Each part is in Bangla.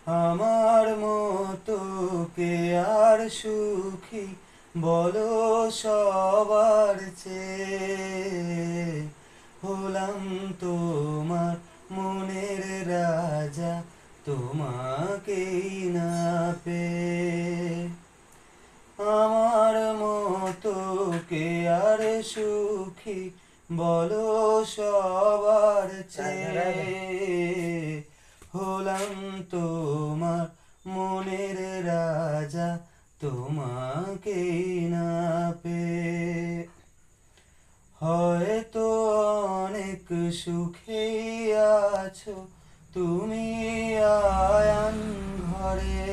আমার মতো কে আর সুখী বলো সবার চেয়ে। হলাম তোমার মনের রাজা, তোমাকেই না পেয়ে। আমার মতো কে আর সুখী বলো সবার চেয়ে। হলাম তোমার মনের রাজা, তোমাকেই না পেয়ে। হয়তো অনেক সুখেই আছো তুমি আয়ান ঘরে,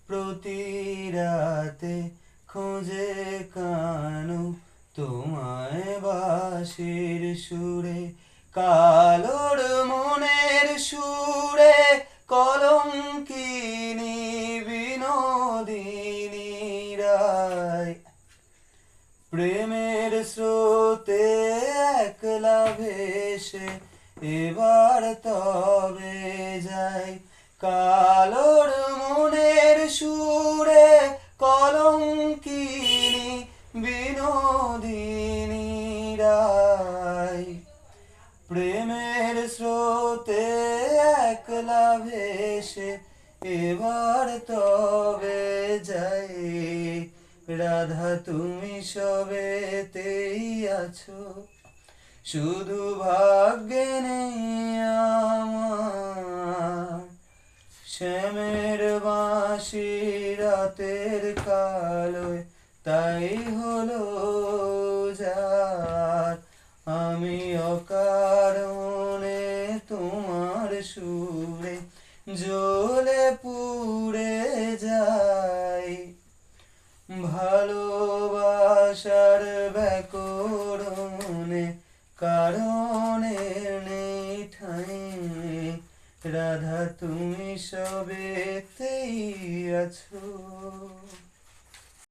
প্রতি রাতে খোঁজে কানু তোমায় বাঁশির সুরে। কালোর মনের সুরে কলঙ্কিনী বিনোদিনী রায়। প্রেমের স্রোতে একলা ভেসে এবার তবে যাই। কালোর মনের সুরে কলঙ্কিনী বিনোদিনী রায়। প্রেমের স্রোতে একলা ভেসে এবার তবে যাই। রাধা তুমি সবেতেই আছো, শুধু ভাগ্যে নেই আমার। শ্যামের বাঁশি রাতের কালোয় তাই হলো যার। আমি অকারণে তোমার সুরে জ্বলে পুড়ে যাই। ভালোবাসার ব্যাকরণে কারণে নেই ঠাঁই। রাধা তুমি সবেতেই আছো।